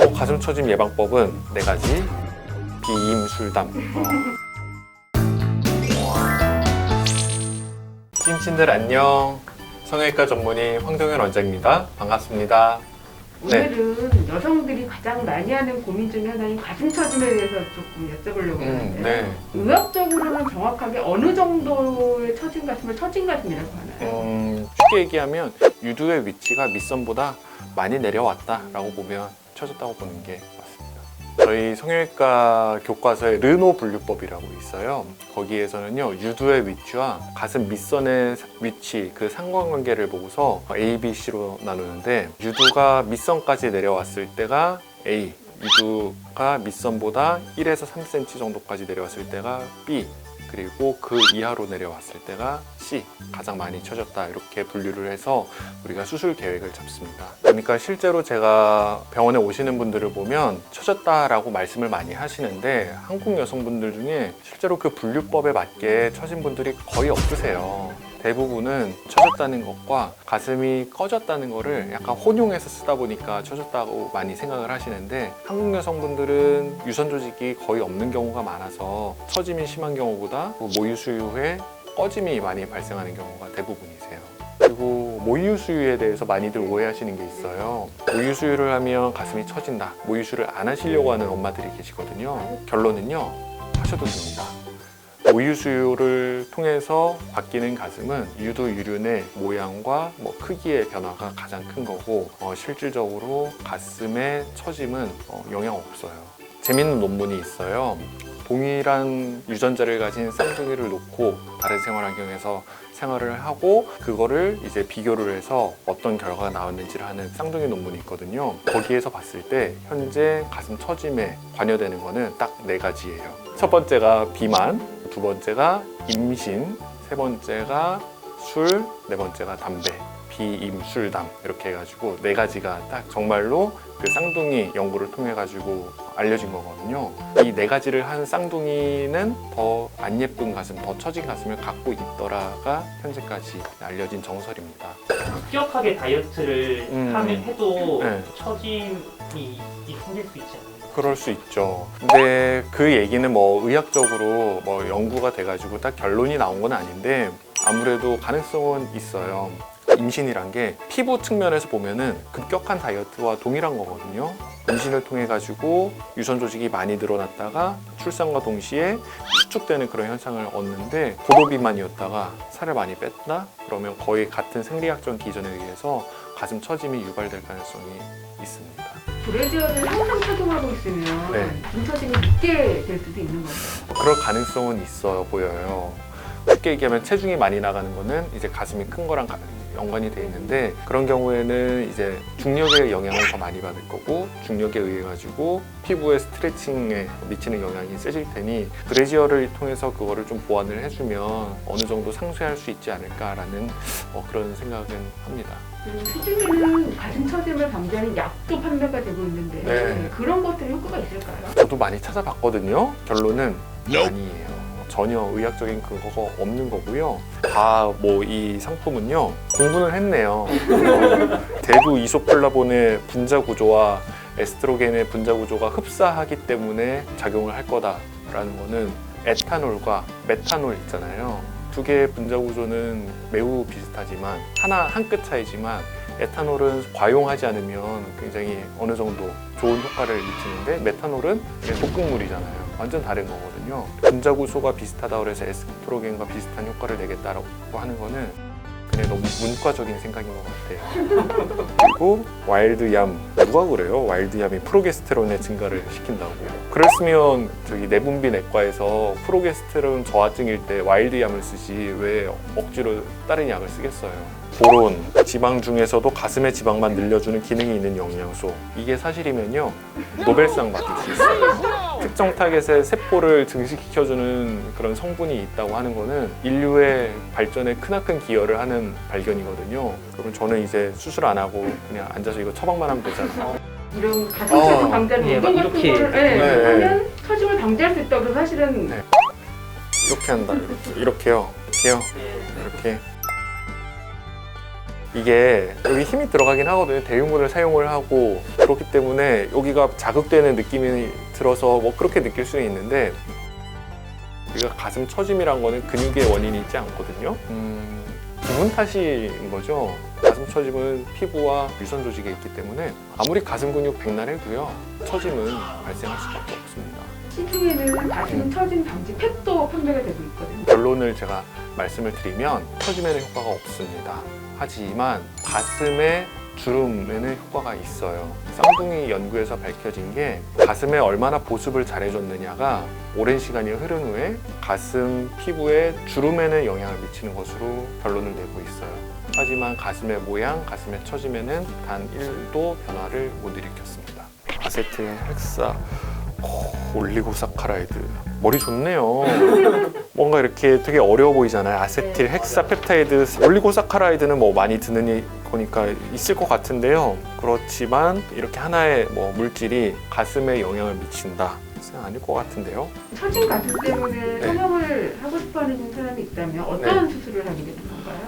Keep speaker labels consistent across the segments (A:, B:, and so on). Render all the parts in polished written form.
A: 가슴 처짐 예방법은 4가지. 비임술담. 찐친들 안녕. 성형외과 전문의 황동현 원장입니다. 반갑습니다.
B: 오늘은 여성들이 가장 많이 하는 고민 중에 하나인 가슴 처짐에 대해서 조금 여쭤보려고 하는데요.
A: 네.
B: 의학적으로는 정확하게 어느 정도의 처진 가슴을 처진 가슴이라고 하나요?
A: 쉽게 얘기하면 유두의 위치가 밑선보다 많이 내려왔다라고 보면 처졌다고 보는 게 맞습니다. 저희 성형외과 교과서에 르노 분류법이라고 있어요. 거기에서는요, 유두의 위치와 가슴 밑선의 위치, 그 상관관계를 보고서 A, B, C로 나누는데, 유두가 밑선까지 내려왔을 때가 A, 유두가 밑선보다 1에서 3cm 정도까지 내려왔을 때가 B, 그리고 그 이하로 내려왔을 때가 C, 가장 많이 처졌다, 이렇게 분류를 해서 우리가 수술 계획을 잡습니다. 그러니까 실제로 제가 병원에 오시는 분들을 보면 처졌다라고 말씀을 많이 하시는데, 한국 여성분들 중에 실제로 그 분류법에 맞게 처진 분들이 거의 없으세요. 대부분은 처졌다는 것과 가슴이 꺼졌다는 것을 약간 혼용해서 쓰다 보니까 처졌다고 많이 생각을 하시는데, 한국 여성분들은 유선 조직이 거의 없는 경우가 많아서 처짐이 심한 경우보다 모유 수유 후에 꺼짐이 많이 발생하는 경우가 대부분이세요. 그리고 모유 수유에 대해서 많이들 오해하시는 게 있어요. 모유 수유를 하면 가슴이 처진다, 모유 수유를 안 하시려고 하는 엄마들이 계시거든요. 결론은요, 하셔도 됩니다. 모유 수유를 통해서 바뀌는 가슴은 유두 유륜의 모양과 크기의 변화가 가장 큰 거고, 실질적으로 가슴의 처짐은 영향 없어요. 재밌는 논문이 있어요. 동일한 유전자를 가진 쌍둥이를 놓고 다른 생활 환경에서 생활을 하고 그거를 이제 비교를 해서 어떤 결과가 나왔는지를 하는 쌍둥이 논문이 있거든요. 거기에서 봤을 때 현재 가슴 처짐에 관여되는 거는 딱 4가지예요. 첫 번째가 비만, 두 번째가 임신, 세 번째가 술, 네 번째가 담배, 비임술담, 이렇게 해가지고 4가지가 딱 정말로 그 쌍둥이 연구를 통해 가지고 알려진 거거든요. 이 4가지를 한 쌍둥이는 더 안 예쁜 가슴, 더 처진 가슴을 갖고 있더라가 현재까지 알려진 정설입니다.
C: 급격하게 다이어트를 해도
A: 네.
C: 처짐이 생길 수 있지 않나요?
A: 그럴 수 있죠. 근데 그 얘기는 의학적으로 연구가 돼가지고 딱 결론이 나온 건 아닌데, 아무래도 가능성은 있어요. 임신이란 게 피부 측면에서 보면은 급격한 다이어트와 동일한 거거든요. 임신을 통해 가지고 유선 조직이 많이 늘어났다가 출산과 동시에 수축되는 그런 현상을 얻는데, 고도비만이었다가 살을 많이 뺐다? 그러면 거의 같은 생리학적 기전에 의해서 가슴 처짐이 유발될 가능성이 있습니다.
B: 브래지어를 항상 착용하고 있으면
A: 네.
B: 가슴 처짐이 늦게 될 수도 있는 건가요?
A: 그럴 가능성은 있어 보여요. 쉽게 얘기하면 체중이 많이 나가는 거는 이제 가슴이 큰 거랑 연관이 돼 있는데, 그런 경우에는 이제 중력의 영향을 더 많이 받을 거고, 중력에 의해 가지고 피부의 스트레칭에 미치는 영향이 세질 테니 브래지어를 통해서 그거를 좀 보완을 해주면 어느 정도 상쇄할 수 있지 않을까라는 그런 생각은 합니다.
B: 요즘에는 가슴 처짐을 방지하는 약도 판매가 되고 있는데
A: 네.
B: 그런 것들이 효과가 있을까요?
A: 저도 많이 찾아봤거든요. 결론은 아니에요. 전혀 의학적인 근거가 없는 거고요. 이 상품은요, 공부는 했네요. 대두 이소플라본의 분자 구조와 에스트로겐의 분자 구조가 흡사하기 때문에 작용을 할 거다라는 거는 에탄올과 메탄올 있잖아요. 두 개의 분자 구조는 매우 비슷하지만 한 끗 차이지만, 에탄올은 과용하지 않으면 굉장히 어느 정도 좋은 효과를 미치는데, 메탄올은 독극물이잖아요. 완전 다른 거거든요. 분자 구조가 비슷하다고 해서 에스트로겐과 비슷한 효과를 내겠다라고 하는 거는 그냥 너무 문과적인 생각인 것 같아요. 그리고 와일드얌, 누가 그래요? 와일드얌이 프로게스테론의 증가를 시킨다고. 그랬으면 내분비 내과에서 프로게스테론 저하증일 때 와일드얌을 쓰지 왜 억지로 다른 약을 쓰겠어요. 보론, 지방 중에서도 가슴의 지방만 늘려주는 기능이 있는 영양소, 이게 사실이면요, 노벨상 받을 수 있어요. 특정 타겟의 세포를 증식시켜주는 그런 성분이 있다고 하는 거는 인류의 발전에 크나큰 기여를 하는 발견이거든요. 그럼 저는 이제 수술 안 하고 그냥 앉아서 이거 처방만 하면 되잖아요.
B: 이런 가슴 처짐 방지하는
C: 네,
B: 운동 같은
C: 이렇게.
B: 거를 하면 처짐을 방지할 수 있다고 사실은.
A: 네. 이렇게 한다. 이렇게요.
C: 네.
A: 이렇게. 이게 여기 힘이 들어가긴 하거든요. 대흉근을 사용을 하고 그렇기 때문에 여기가 자극되는 느낌이 들어서 뭐 그렇게 느낄 수는 있는데 우리가 가슴 처짐이란 거는 근육의 원인이 있지 않거든요. 기분 탓인 거죠. 가슴 처짐은 피부와 유선 조직에 있기 때문에 아무리 가슴 근육 백날해도요 처짐은 발생할 수밖에 없습니다.
B: 시중에는 가슴 처짐 방지 팩도 판매가 되고 있거든요.
A: 결론을 제가 말씀을 드리면 처짐에는 효과가 없습니다. 하지만 가슴의 주름에는 효과가 있어요. 쌍둥이 연구에서 밝혀진 게 가슴에 얼마나 보습을 잘해줬느냐가 오랜 시간이 흐른 후에 가슴 피부의 주름에는 영향을 미치는 것으로 결론을 내고 있어요. 하지만 가슴의 모양, 가슴의 처짐에는 단 1도 변화를 못 일으켰습니다. 아세틸 헥사 올리고사카라이드 머리 좋네요. 뭔가 이렇게 되게 어려워 보이잖아요. 아세틸 헥사 펩타이드 올리고사카라이드는 뭐 많이 듣는 거니까 있을 것 같은데요. 그렇지만 이렇게 하나의 뭐 물질이 가슴에 영향을 미친다. 아닐 것 같은데요.
B: 처진 가슴 때문에 성형을 하고 싶어하는 사람이 있다면 어떤 수술을 하게 되는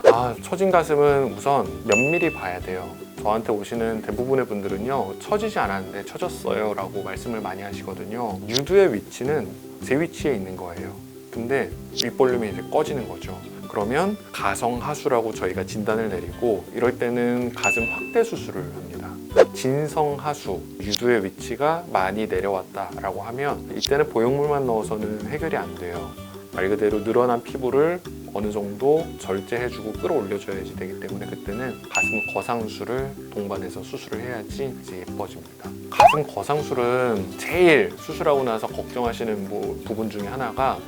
B: 건가요?
A: 처진 가슴은 우선 면밀히 봐야 돼요. 저한테 오시는 대부분의 분들은요, 처지지 않았는데 처졌어요 라고 말씀을 많이 하시거든요. 유두의 위치는 제 위치에 있는 거예요. 근데 윗볼륨이 이제 꺼지는 거죠. 그러면 가성하수라고 저희가 진단을 내리고 이럴 때는 가슴 확대 수술을 합니다. 진성하수, 유두의 위치가 많이 내려왔다라고 하면 이때는 보형물만 넣어서는 해결이 안 돼요. 말 그대로 늘어난 피부를 어느 정도 절제해주고 끌어올려줘야지 되기 때문에 그때는 가슴 거상술을 동반해서 수술을 해야지 이제 예뻐집니다. 가슴 거상술은 제일 수술하고 나서 걱정하시는 부분 중에 하나가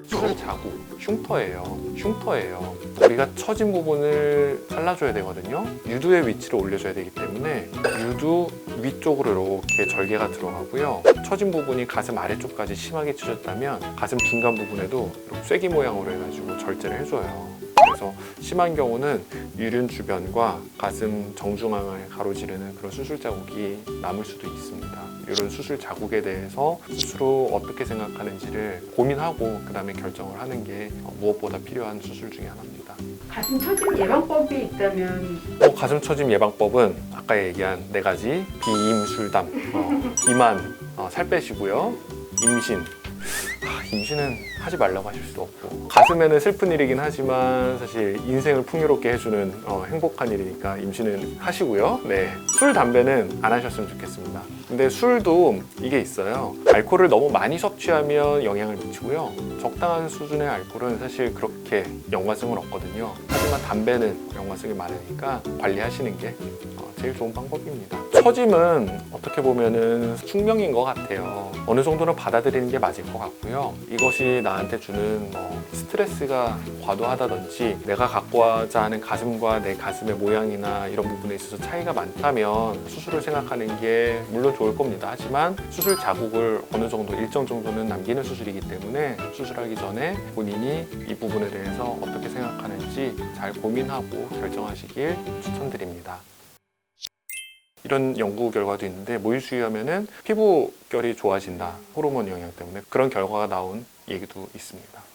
A: 수술 자국, 흉터예요. 우리가 처진 부분을 잘라줘야 되거든요. 유두의 위치를 올려줘야 되기 때문에 유두 위쪽으로 이렇게 절개가 들어가고요. 처진 부분이 가슴 아래쪽까지 심하게 찢어졌다면 가슴 중간 부분에도 이렇게 쐐기 모양으로 해가지고 절제를 해줘요. 그래서 심한 경우는 유륜 주변과 가슴 정중앙을 가로지르는 그런 수술 자국이 남을 수도 있습니다. 이런 수술 자국에 대해서 스스로 어떻게 생각하는지를 고민하고 그 다음에 결정을 하는 게 무엇보다 필요한 수술 중에 하나입니다.
B: 가슴 처짐 예방법이 있다면
A: 가슴 처짐 예방법은 아까 얘기한 4가지 비임술담, 비만, 살 빼시고요, 임신. 임신은 하지 말라고 하실 수도 없고 가슴에는 슬픈 일이긴 하지만 사실 인생을 풍요롭게 해주는 행복한 일이니까 임신은 하시고요. 네, 술, 담배는 안 하셨으면 좋겠습니다. 근데 술도 이게 있어요. 알코올을 너무 많이 섭취하면 영향을 미치고요. 적당한 수준의 알코올은 사실 그렇게 연관성은 없거든요. 하지만 담배는 연관성이 많으니까 관리하시는 게 제일 좋은 방법입니다. 처짐은 어떻게 보면은 숙명인 것 같아요. 어느 정도는 받아들이는 게 맞을 것 같고요. 이것이 나한테 주는 스트레스가 과도하다든지 내가 갖고자 하는 가슴과 내 가슴의 모양이나 이런 부분에 있어서 차이가 많다면 수술을 생각하는 게 물론 좋을 겁니다. 하지만 수술 자국을 어느 정도 일정 정도는 남기는 수술이기 때문에 수술하기 전에 본인이 이 부분에 대해서 어떻게 생각하는지 잘 고민하고 결정하시길 추천드립니다. 이런 연구 결과도 있는데 모유수유하면은 피부결이 좋아진다. 호르몬 영향 때문에 그런 결과가 나온 얘기도 있습니다.